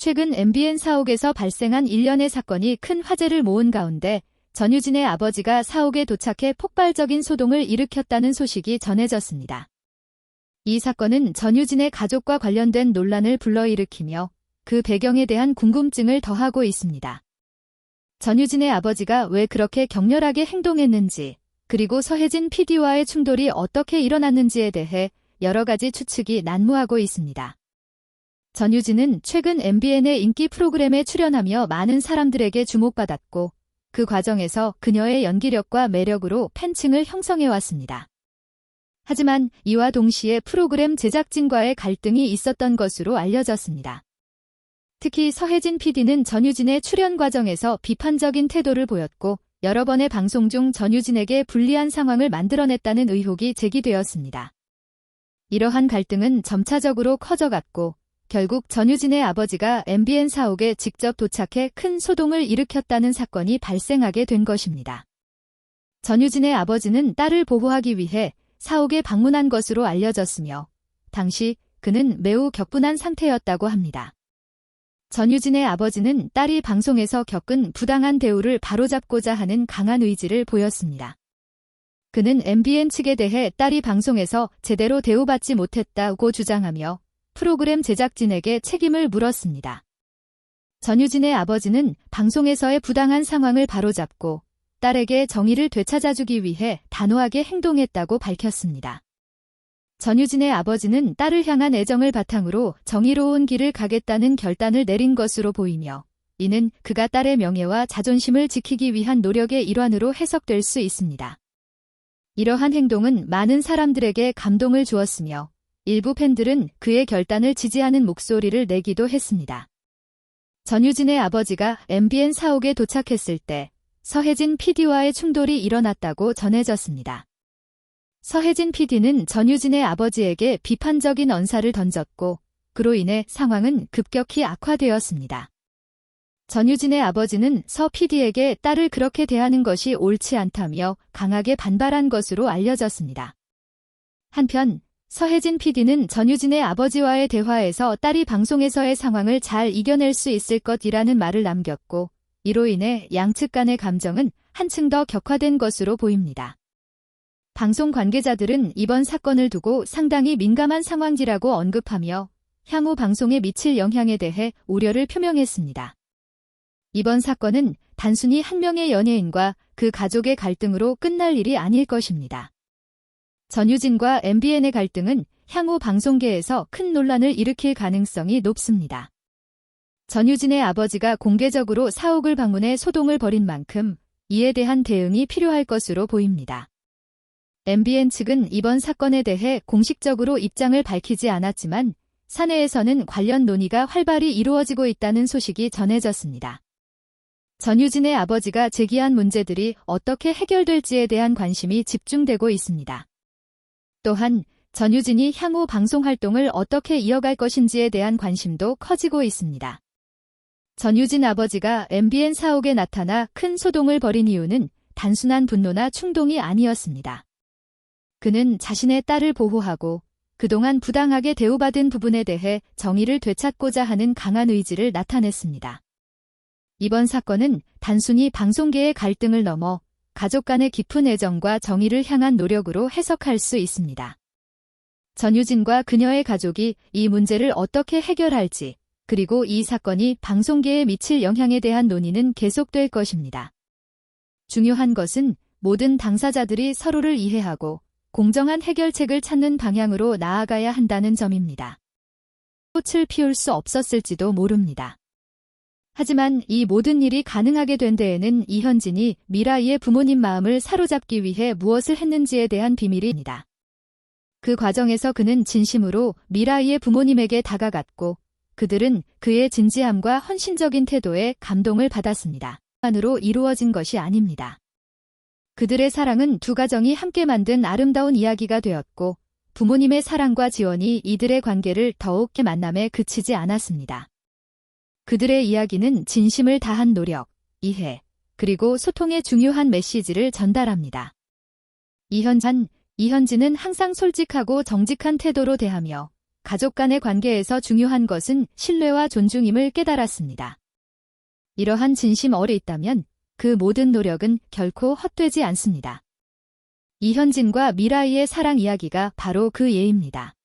최근 MBN 사옥에서 발생한 일련의 사건이 큰 화제를 모은 가운데 전유진의 아버지가 사옥에 도착해 폭발적인 소동을 일으켰다는 소식이 전해졌습니다. 이 사건은 전유진의 가족과 관련된 논란을 불러일으키며 그 배경에 대한 궁금증을 더하고 있습니다. 전유진의 아버지가 왜 그렇게 격렬하게 행동했는지, 그리고 서혜진 PD와의 충돌이 어떻게 일어났는지에 대해 여러 가지 추측이 난무하고 있습니다. 전유진은 최근 MBN의 인기 프로그램에 출연하며 많은 사람들에게 주목받았고 그 과정에서 그녀의 연기력과 매력으로 팬층을 형성해왔습니다. 하지만 이와 동시에 프로그램 제작진과의 갈등이 있었던 것으로 알려졌습니다. 특히 서혜진 PD는 전유진의 출연 과정에서 비판적인 태도를 보였고 여러 번의 방송 중 전유진에게 불리한 상황을 만들어냈다는 의혹이 제기되었습니다. 이러한 갈등은 점차적으로 커져갔고 결국 전유진의 아버지가 MBN 사옥에 직접 도착해 큰 소동을 일으켰다는 사건이 발생하게 된 것입니다. 전유진의 아버지는 딸을 보호하기 위해 사옥에 방문한 것으로 알려졌으며 당시 그는 매우 격분한 상태였다고 합니다. 전유진의 아버지는 딸이 방송에서 겪은 부당한 대우를 바로잡고자 하는 강한 의지를 보였습니다. 그는 MBN 측에 대해 딸이 방송에서 제대로 대우받지 못했다고 주장하며 프로그램 제작진에게 책임을 물었습니다. 전유진의 아버지는 방송에서의 부당한 상황을 바로잡고 딸에게 정의를 되찾아주기 위해 단호하게 행동했다고 밝혔습니다. 전유진의 아버지는 딸을 향한 애정을 바탕으로 정의로운 길을 가겠다는 결단을 내린 것으로 보이며 이는 그가 딸의 명예와 자존심을 지키기 위한 노력의 일환으로 해석될 수 있습니다. 이러한 행동은 많은 사람들에게 감동을 주었으며 일부 팬들은 그의 결단을 지지하는 목소리를 내기도 했습니다. 전유진의 아버지가 MBN 사옥에 도착했을 때 서혜진 PD와의 충돌이 일어났다고 전해졌습니다. 서혜진 PD는 전유진의 아버지에게 비판적인 언사를 던졌고 그로 인해 상황은 급격히 악화되었습니다. 전유진의 아버지는 서 PD에게 딸을 그렇게 대하는 것이 옳지 않다며 강하게 반발한 것으로 알려졌습니다. 한편 서혜진 PD는 전유진의 아버지와의 대화에서 딸이 방송에서의 상황을 잘 이겨낼 수 있을 것이라는 말을 남겼고 이로 인해 양측 간의 감정은 한층 더 격화된 것으로 보입니다. 방송 관계자들은 이번 사건을 두고 상당히 민감한 상황이라고 언급하며 향후 방송에 미칠 영향에 대해 우려를 표명했습니다. 이번 사건은 단순히 한 명의 연예인과 그 가족의 갈등으로 끝날 일이 아닐 것입니다. 전유진과 MBN의 갈등은 향후 방송계에서 큰 논란을 일으킬 가능성이 높습니다. 전유진의 아버지가 공개적으로 사옥을 방문해 소동을 벌인 만큼 이에 대한 대응이 필요할 것으로 보입니다. MBN 측은 이번 사건에 대해 공식적으로 입장을 밝히지 않았지만 사내에서는 관련 논의가 활발히 이루어지고 있다는 소식이 전해졌습니다. 전유진의 아버지가 제기한 문제들이 어떻게 해결될지에 대한 관심이 집중되고 있습니다. 또한 전유진이 향후 방송 활동을 어떻게 이어갈 것인지에 대한 관심도 커지고 있습니다. 전유진 아버지가 MBN 사옥에 나타나 큰 소동을 벌인 이유는 단순한 분노나 충동이 아니었습니다. 그는 자신의 딸을 보호하고 그동안 부당하게 대우받은 부분에 대해 정의를 되찾고자 하는 강한 의지를 나타냈습니다. 이번 사건은 단순히 방송계의 갈등을 넘어 가족 간의 깊은 애정과 정의를 향한 노력으로 해석할 수 있습니다. 전유진과 그녀의 가족이 이 문제를 어떻게 해결할지, 그리고 이 사건이 방송계에 미칠 영향에 대한 논의는 계속될 것입니다. 중요한 것은 모든 당사자들이 서로를 이해하고 공정한 해결책을 찾는 방향으로 나아가야 한다는 점입니다. 꽃을 피울 수 없었을지도 모릅니다. 하지만 이 모든 일이 가능하게 된 데에는 이현진이 미라이의 부모님 마음을 사로잡기 위해 무엇을 했는지에 대한 비밀입니다. 그 과정에서 그는 진심으로 미라이의 부모님에게 다가갔고 그들은 그의 진지함과 헌신적인 태도에 감동을 받았습니다. 만으로 이루어진 것이 아닙니다. 그들의 사랑은 두 가정이 함께 만든 아름다운 이야기가 되었고 부모님의 사랑과 지원이 이들의 관계를 더욱 만남에 그치지 않았습니다. 그들의 이야기는 진심을 다한 노력, 이해, 그리고 소통의 중요한 메시지를 전달합니다. 이현진은 항상 솔직하고 정직한 태도로 대하며 가족 간의 관계에서 중요한 것은 신뢰와 존중임을 깨달았습니다. 이러한 진심 어리 있다면 그 모든 노력은 결코 헛되지 않습니다. 이현진과 미라이의 사랑 이야기가 바로 그 예입니다.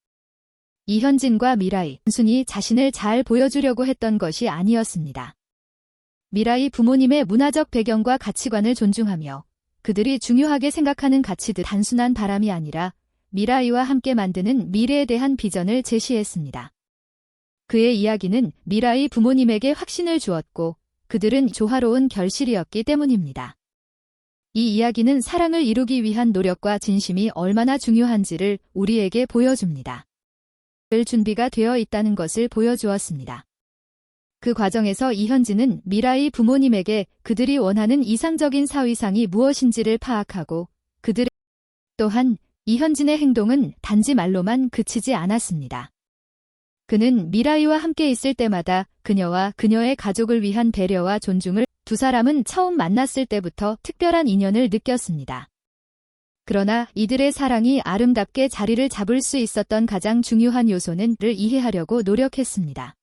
이현진과 미라이, 단순히 자신을 잘 보여주려고 했던 것이 아니었습니다. 미라이 부모님의 문화적 배경과 가치관을 존중하며 그들이 중요하게 생각하는 가치들 단순한 바람이 아니라 미라이와 함께 만드는 미래에 대한 비전을 제시했습니다. 그의 이야기는 미라이 부모님에게 확신을 주었고 그들은 조화로운 결실이었기 때문입니다. 이 이야기는 사랑을 이루기 위한 노력과 진심이 얼마나 중요한지를 우리에게 보여줍니다. 준비가 되어 있다는 것을 보여주었습니다. 그 과정에서 이현진은 미라이 부모님에게 그들이 원하는 이상적인 사위상이 무엇인지를 파악하고 또한 이현진의 행동은 단지 말로만 그치지 않았습니다. 그는 미라이와 함께 있을 때마다 그녀와 그녀의 가족을 위한 배려와 존중을 두 사람은 처음 만났을 때부터 특별한 인연을 느꼈습니다. 그러나 이들의 사랑이 아름답게 자리를 잡을 수 있었던 가장 중요한 요소는 를 이해하려고 노력했습니다.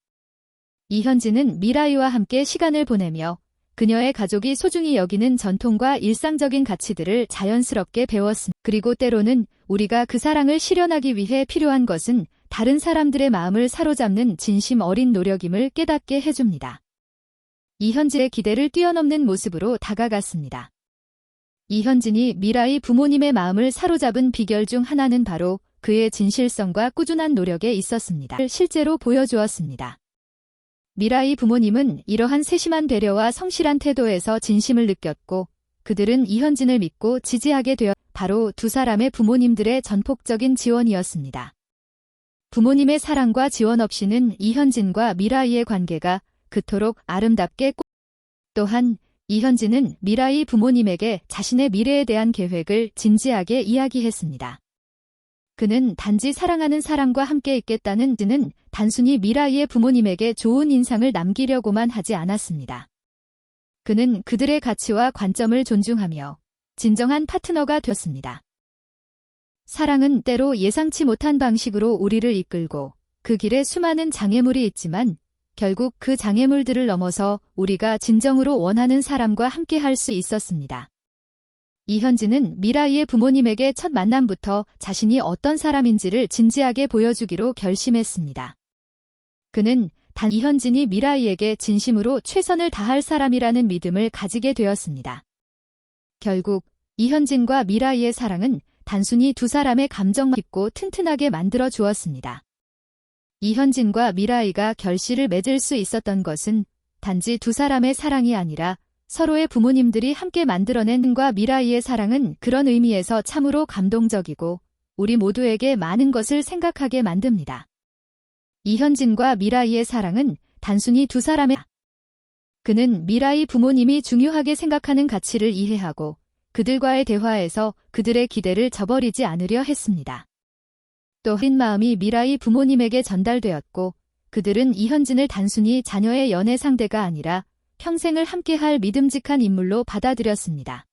이현진은 미라이와 함께 시간을 보내며 그녀의 가족이 소중히 여기는 전통과 일상적인 가치들을 자연스럽게 배웠습니다. 그리고 때로는 우리가 그 사랑을 실현하기 위해 필요한 것은 다른 사람들의 마음을 사로잡는 진심 어린 노력임을 깨닫게 해줍니다. 이현진의 기대를 뛰어넘는 모습으로 다가갔습니다. 이현진이 미라이 부모님의 마음을 사로잡은 비결 중 하나는 바로 그의 진실성과 꾸준한 노력에 있었습니다. 실제로 보여주었습니다. 미라이 부모님은 이러한 세심한 배려와 성실한 태도에서 진심을 느꼈고 그들은 이현진을 믿고 지지하게 되어 바로 두 사람의 부모님들의 전폭적인 지원이었습니다. 부모님의 사랑과 지원 없이는 이현진과 미라이의 관계가 그토록 아름답게 또한 이현진은 미라이 부모님에게 자신의 미래에 대한 계획을 진지하게 이야기했습니다. 그는 단지 사랑하는 사람과 함께 있겠다는 뜻은 단순히 미라이의 부모님에게 좋은 인상을 남기려고만 하지 않았습니다. 그는 그들의 가치와 관점을 존중하며 진정한 파트너가 되었습니다. 사랑은 때로 예상치 못한 방식으로 우리를 이끌고 그 길에 수많은 장애물이 있지만 결국 그 장애물들을 넘어서 우리가 진정으로 원하는 사람과 함께할 수 있었습니다. 이현진은 미라이의 부모님에게 첫 만남부터 자신이 어떤 사람인지를 진지하게 보여주기로 결심했습니다. 그는 이현진이 미라이에게 진심으로 최선을 다할 사람이라는 믿음을 가지게 되었습니다. 결국 이현진과 미라이의 사랑은 단순히 두 사람의 감정만 깊고 튼튼하게 만들어 주었습니다. 이현진과 미라이가 결실을 맺을 수 있었던 것은 단지 두 사람의 사랑이 아니라 서로의 부모님들이 함께 만들어낸 과 미라이의 사랑은 그런 의미에서 참으로 감동적이고 우리 모두에게 많은 것을 생각하게 만듭니다. 이현진과 미라이의 사랑은 단순히 두 사람의 그는 미라이 부모님이 중요하게 생각하는 가치를 이해하고 그들과의 대화에서 그들의 기대를 저버리지 않으려 했습니다. 또 흰 마음이 미라이 부모님에게 전달되었고 그들은 이현진을 단순히 자녀의 연애 상대가 아니라 평생을 함께할 믿음직한 인물로 받아들였습니다.